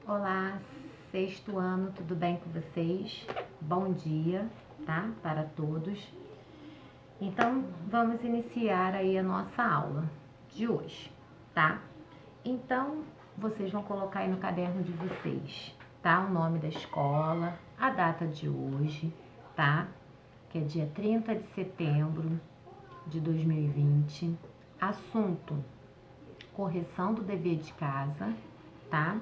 Olá, sexto ano, tudo bem com vocês? Bom dia, tá? Para todos. Então, vamos iniciar aí a nossa aula de hoje, tá? Então, vocês vão colocar aí no caderno de vocês, tá? O nome da escola, a data de hoje, tá? Que é dia 30 de setembro de 2020. Assunto: correção do dever de casa, tá?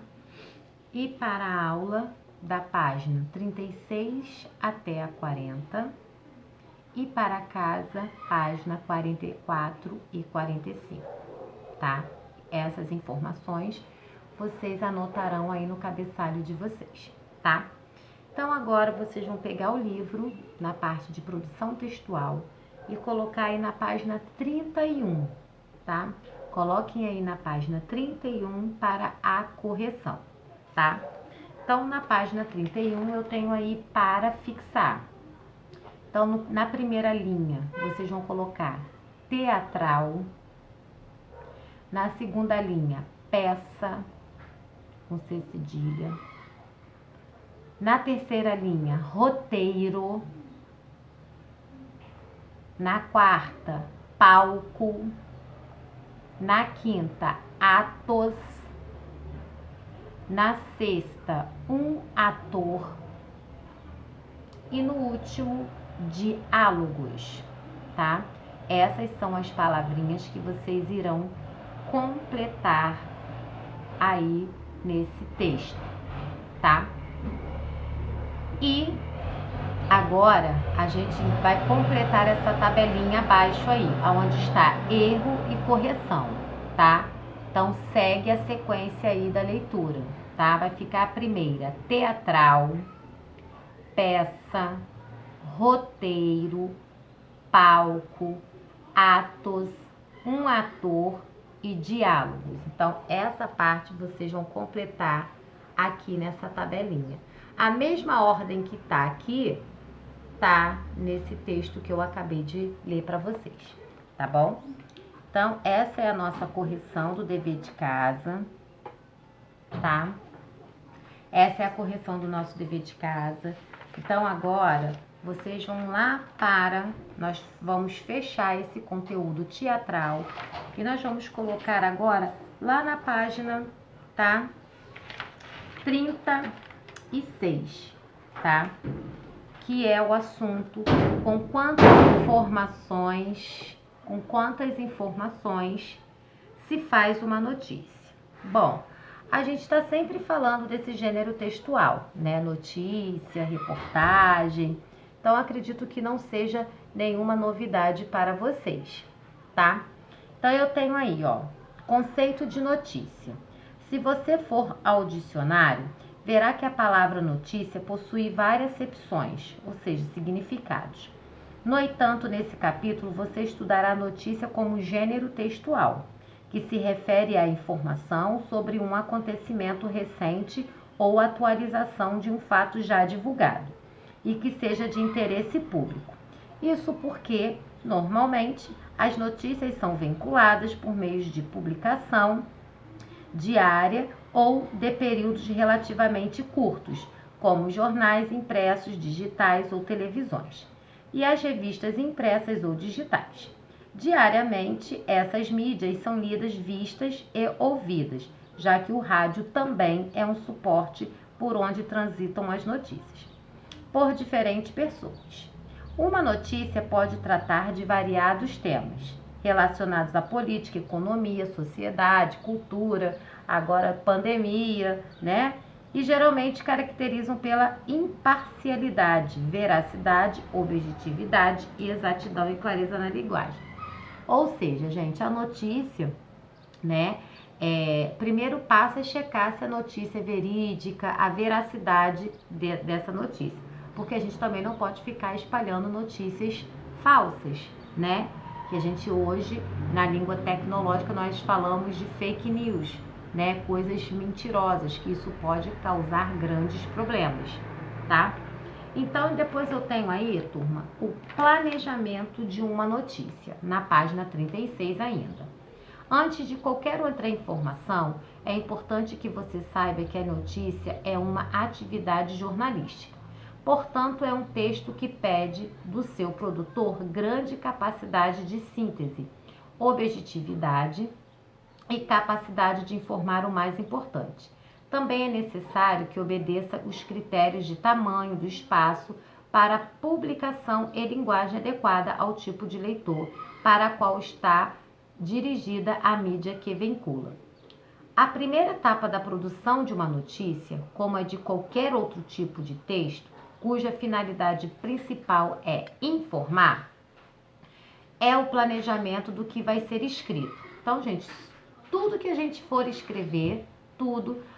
E para a aula da página 36 até a 40 e para casa, página 44 e 45, tá? Essas informações vocês anotarão aí no cabeçalho de vocês, tá? Então agora vocês vão pegar o livro na parte de produção textual e colocar aí na página 31, tá? Coloquem aí na página 31 para a correção, tá? Então, na página 31 eu tenho aí para fixar. Então, na primeira linha, vocês vão colocar teatral. Na segunda linha, peça, com C cedilha. Na terceira linha, roteiro. Na quarta, palco. Na quinta, atos. Na sexta, um ator. E no último, diálogos, tá? Essas são as palavrinhas que vocês irão completar aí nesse texto, tá? E agora a gente vai completar essa tabelinha abaixo aí, onde está erro e correção, tá? Então segue a sequência aí da leitura, tá? Vai ficar a primeira, teatral, peça, roteiro, palco, atos, um ator e diálogos. Então, essa parte vocês vão completar aqui nessa tabelinha. A mesma ordem que tá aqui, tá nesse texto que eu acabei de ler para vocês, tá bom? Então, essa é a nossa correção do dever de casa, tá? Essa é a correção do nosso dever de casa. Então, agora, vocês vão lá nós vamos fechar esse conteúdo teatral e nós vamos colocar agora lá na página, tá? 36, tá? Que é o assunto com quantas informações se faz uma notícia. Bom, a gente está sempre falando desse gênero textual, né? Notícia, reportagem. Então, acredito que não seja nenhuma novidade para vocês, tá? Então, eu tenho aí, ó, conceito de notícia. Se você for ao dicionário, verá que a palavra notícia possui várias acepções, ou seja, significados. No entanto, nesse capítulo, você estudará a notícia como gênero textual, que se refere à informação sobre um acontecimento recente ou atualização de um fato já divulgado e que seja de interesse público. Isso porque, normalmente, as notícias são vinculadas por meios de publicação diária ou de períodos relativamente curtos, como jornais impressos, digitais ou televisões, e as revistas impressas ou digitais. Diariamente, essas mídias são lidas, vistas e ouvidas, já que o rádio também é um suporte por onde transitam as notícias, por diferentes pessoas. Uma notícia pode tratar de variados temas relacionados à política, economia, sociedade, cultura, agora pandemia, né? E geralmente caracterizam pela imparcialidade, veracidade, objetividade, exatidão e clareza na linguagem. Ou seja, gente, a notícia, né? Primeiro passo é checar se a notícia é verídica, a veracidade dessa notícia. Porque a gente também não pode ficar espalhando notícias falsas, né? Que a gente hoje, na língua tecnológica, nós falamos de fake news, né? Coisas mentirosas, que isso pode causar grandes problemas, tá? Então, depois eu tenho aí, turma, o planejamento de uma notícia, na página 36 ainda. Antes de qualquer outra informação, é importante que você saiba que a notícia é uma atividade jornalística. Portanto, é um texto que pede do seu produtor grande capacidade de síntese, objetividade e capacidade de informar o mais importante. Também é necessário que obedeça os critérios de tamanho do espaço para publicação e linguagem adequada ao tipo de leitor para a qual está dirigida a mídia que vincula. A primeira etapa da produção de uma notícia, como a de qualquer outro tipo de texto, cuja finalidade principal é informar, é o planejamento do que vai ser escrito. Então, gente, tudo que a gente for escrever,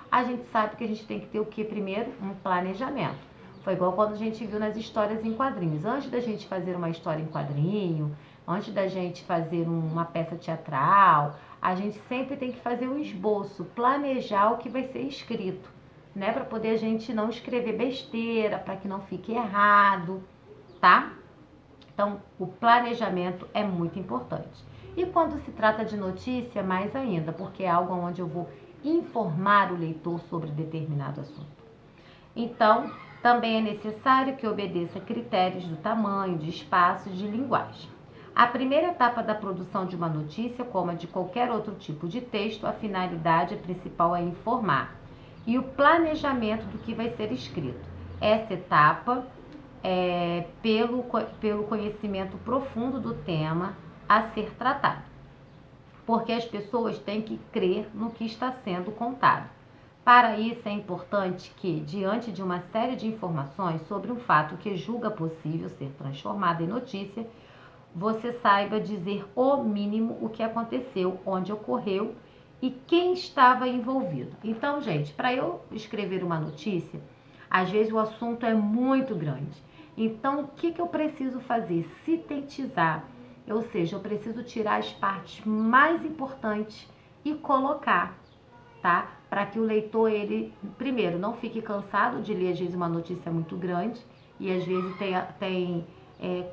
a gente sabe que a gente tem que ter o que primeiro? Um planejamento. Foi igual quando a gente viu nas histórias em quadrinhos. Antes da gente fazer uma história em quadrinho, antes da gente fazer uma peça teatral, a gente sempre tem que fazer um esboço, planejar o que vai ser escrito, né? Para poder a gente não escrever besteira, para que não fique errado, tá? Então, o planejamento é muito importante. E quando se trata de notícia, mais ainda, porque é algo onde eu vou informar o leitor sobre determinado assunto. Então, também é necessário que obedeça critérios do tamanho, de espaço e de linguagem. A primeira etapa da produção de uma notícia, como a de qualquer outro tipo de texto, a finalidade principal é informar. E o planejamento do que vai ser escrito. Essa etapa pelo conhecimento profundo do tema a ser tratado, porque as pessoas têm que crer no que está sendo contado. Para isso é importante que, diante de uma série de informações sobre um fato que julga possível ser transformado em notícia, você saiba dizer o mínimo o que aconteceu, onde ocorreu e quem estava envolvido. Então, gente, para eu escrever uma notícia, às vezes o assunto é muito grande. Então, o que eu preciso fazer? Sintetizar, ou seja, eu preciso tirar as partes mais importantes e colocar, tá? Para que o leitor, ele, primeiro, não fique cansado de ler, às vezes, uma notícia muito grande e às vezes tem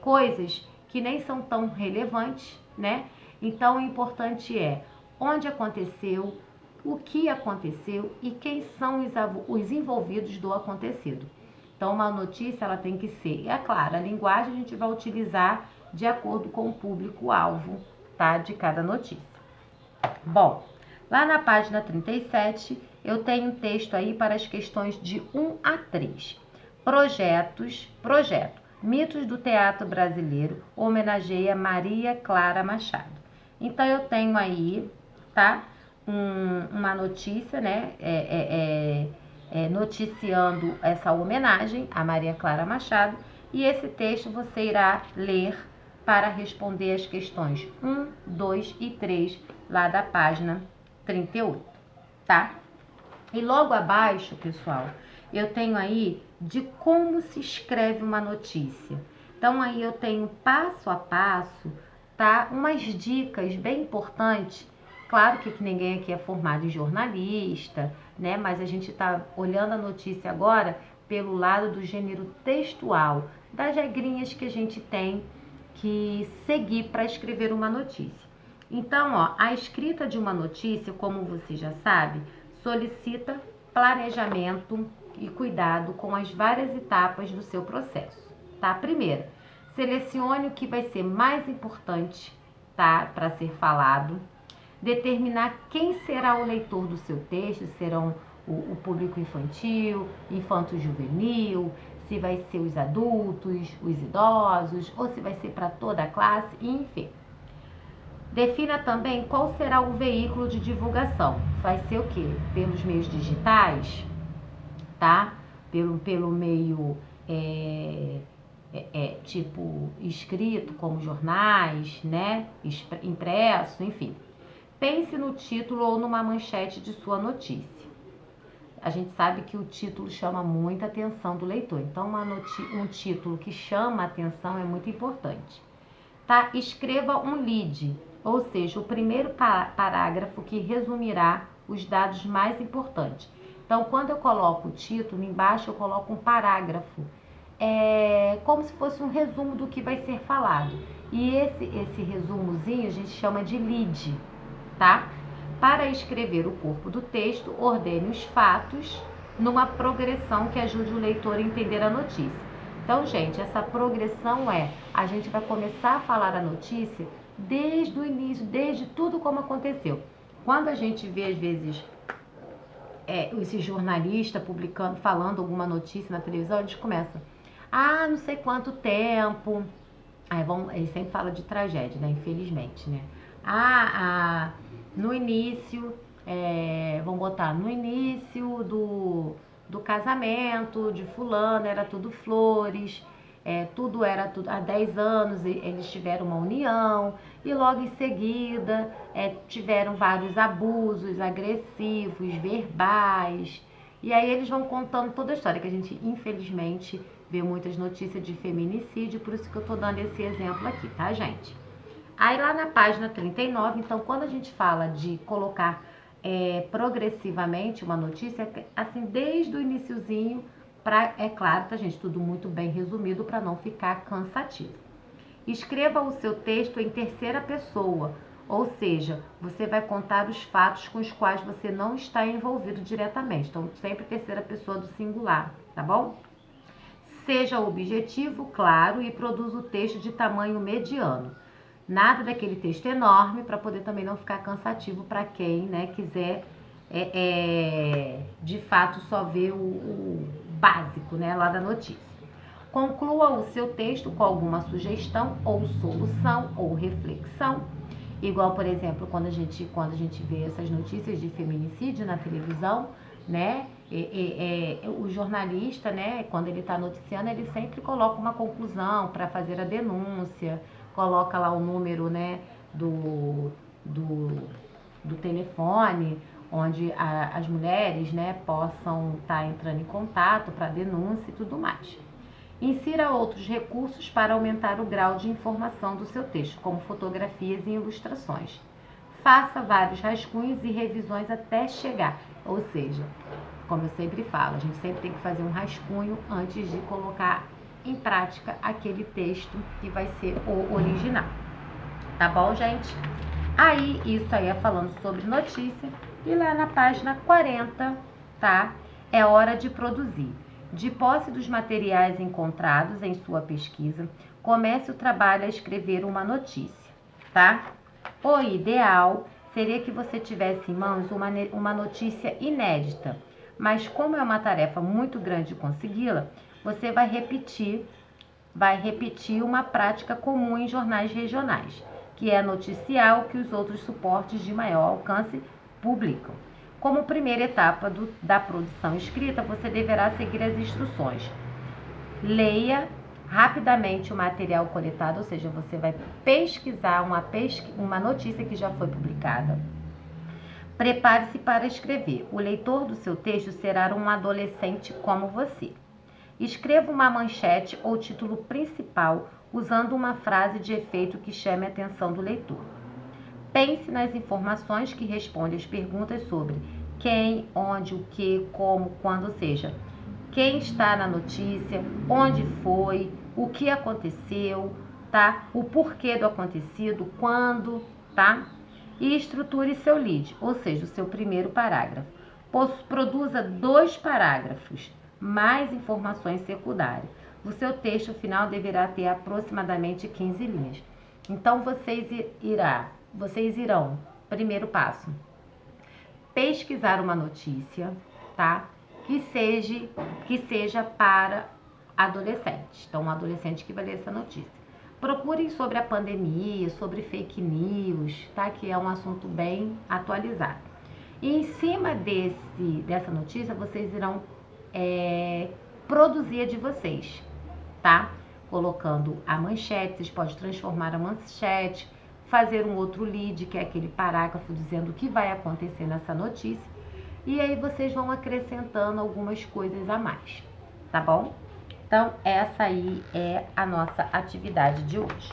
coisas que nem são tão relevantes, né? Então, o importante é onde aconteceu, o que aconteceu e quem são os envolvidos do acontecido. Então, uma notícia, ela tem que ser, é claro, a linguagem a gente vai utilizar de acordo com o público-alvo, tá? De cada notícia. Bom, lá na página 37, eu tenho um texto aí para as questões de 1 a 3. Projeto, Mitos do Teatro Brasileiro, homenageia Maria Clara Machado. Então, eu tenho aí, tá? Uma notícia, né? Noticiando essa homenagem a Maria Clara Machado, e esse texto você irá ler para responder as questões 1, 2 e 3 lá da página 38, tá? E logo abaixo, pessoal, eu tenho aí de como se escreve uma notícia. Então aí eu tenho passo a passo, tá? Umas dicas bem importantes. Claro que ninguém aqui é formado em jornalista, né? Mas a gente está olhando a notícia agora pelo lado do gênero textual, das regrinhas que a gente tem que seguir para escrever uma notícia. Então, ó, a escrita de uma notícia, como você já sabe, solicita planejamento e cuidado com as várias etapas do seu processo, tá? Primeiro, selecione o que vai ser mais importante, tá? Para ser falado. Determinar quem será o leitor do seu texto, serão o público infantil, infanto-juvenil, se vai ser os adultos, os idosos, ou se vai ser para toda a classe, enfim. Defina também qual será o veículo de divulgação. Vai ser o quê? Pelos meios digitais, tá? Pelo meio tipo escrito, como jornais, né? Impresso, enfim. Pense no título ou numa manchete de sua notícia. A gente sabe que o título chama muita atenção do leitor. Então, um título que chama a atenção é muito importante. Tá? Escreva um lead, ou seja, o primeiro parágrafo que resumirá os dados mais importantes. Então, quando eu coloco o título, embaixo eu coloco um parágrafo. Como se fosse um resumo do que vai ser falado. E esse resumozinho a gente chama de lead, tá? Para escrever o corpo do texto, ordene os fatos numa progressão que ajude o leitor a entender a notícia. Então, gente, essa progressão a gente vai começar a falar a notícia desde o início, desde tudo como aconteceu. Quando a gente vê, às vezes, esse jornalista publicando, falando alguma notícia na televisão, eles começam, não sei quanto tempo, eles sempre falam de tragédia, né, infelizmente, né, no início, vamos botar, no início do casamento de fulano, era tudo flores, tudo era tudo, há 10 anos eles tiveram uma união e logo em seguida tiveram vários abusos agressivos, verbais, e aí eles vão contando toda a história, que a gente infelizmente vê muitas notícias de feminicídio, por isso que eu tô dando esse exemplo aqui, tá, gente? Aí lá na página 39, então quando a gente fala de colocar progressivamente uma notícia, assim, desde o iniciozinho, é claro, tá, gente, tudo muito bem resumido para não ficar cansativo. Escreva o seu texto em terceira pessoa, ou seja, você vai contar os fatos com os quais você não está envolvido diretamente. Então, sempre terceira pessoa do singular, tá bom? Seja objetivo, claro, e produza o texto de tamanho mediano. Nada daquele texto enorme, para poder também não ficar cansativo para quem, né, quiser de fato só ver o básico, né, lá da notícia. Conclua o seu texto com alguma sugestão ou solução ou reflexão. Igual, por exemplo, quando a gente vê essas notícias de feminicídio na televisão, né? O jornalista, né, quando ele está noticiando, ele sempre coloca uma conclusão para fazer a denúncia, coloca lá o número, né, do telefone, onde as mulheres, né, possam estar entrando em contato para denúncia e tudo mais. Insira outros recursos para aumentar o grau de informação do seu texto, como fotografias e ilustrações. Faça vários rascunhos e revisões até chegar, ou seja, como eu sempre falo, a gente sempre tem que fazer um rascunho antes de colocar em prática aquele texto que vai ser o original. Tá bom, gente? Aí, isso aí é falando sobre notícia. E lá na página 40, tá? É hora de produzir. De posse dos materiais encontrados em sua pesquisa, comece o trabalho a escrever uma notícia, tá? O ideal seria que você tivesse em mãos uma notícia inédita, mas como é uma tarefa muito grande consegui-la, você vai repetir uma prática comum em jornais regionais, que é noticiar o que os outros suportes de maior alcance publicam. Como primeira etapa da produção escrita, você deverá seguir as instruções. Leia rapidamente o material coletado, ou seja, você vai pesquisar uma notícia que já foi publicada. Prepare-se para escrever. O leitor do seu texto será um adolescente como você. Escreva uma manchete ou título principal usando uma frase de efeito que chame a atenção do leitor. Pense nas informações que respondem às perguntas sobre quem, onde, o que, como, quando, ou seja, quem está na notícia, onde foi, o que aconteceu, tá? O porquê do acontecido, quando, tá? E estruture seu lead, ou seja, o seu primeiro parágrafo. Produza 2 parágrafos, mais informações secundárias. O seu texto final deverá ter aproximadamente 15 linhas. Então, vocês irão, primeiro passo, pesquisar uma notícia, tá? Que seja para adolescentes. Então, um adolescente que vai ler essa notícia. Procurem sobre a pandemia, sobre fake news, tá? Que é um assunto bem atualizado. E em cima dessa notícia, vocês irão produzir a de vocês, tá? Colocando a manchete, vocês podem transformar a manchete, fazer um outro lead, que é aquele parágrafo dizendo o que vai acontecer nessa notícia. E aí vocês vão acrescentando algumas coisas a mais, tá bom? Então, essa aí é a nossa atividade de hoje,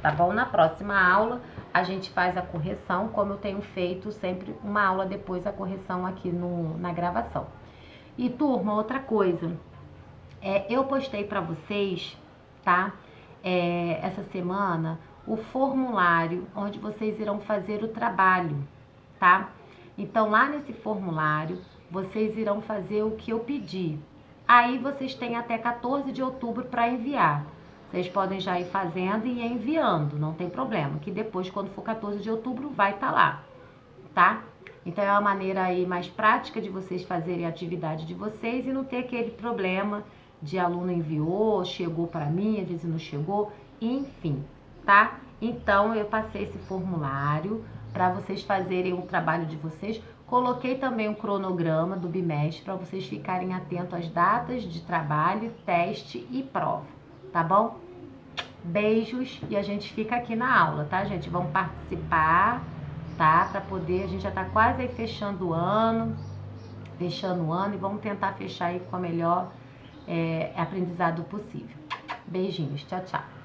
tá bom? Na próxima aula, a gente faz a correção, como eu tenho feito sempre uma aula depois a correção aqui na gravação. E, turma, outra coisa, eu postei para vocês, tá? Essa semana, o formulário onde vocês irão fazer o trabalho, tá? Então, lá nesse formulário, vocês irão fazer o que eu pedi. Aí, vocês têm até 14 de outubro para enviar. Vocês podem já ir fazendo e ir enviando, não tem problema, que depois, quando for 14 de outubro, vai estar lá, tá? Então, é uma maneira aí mais prática de vocês fazerem a atividade de vocês e não ter aquele problema de aluno enviou, chegou para mim, às vezes não chegou, enfim, tá? Então, eu passei esse formulário para vocês fazerem o trabalho de vocês. Coloquei também um cronograma do bimestre para vocês ficarem atentos às datas de trabalho, teste e prova, tá bom? Beijos e a gente fica aqui na aula, tá, gente? Vamos participar, tá? Para poder, a gente já tá quase aí fechando o ano e vamos tentar fechar aí com a melhor aprendizado possível. Beijinhos, tchau, tchau.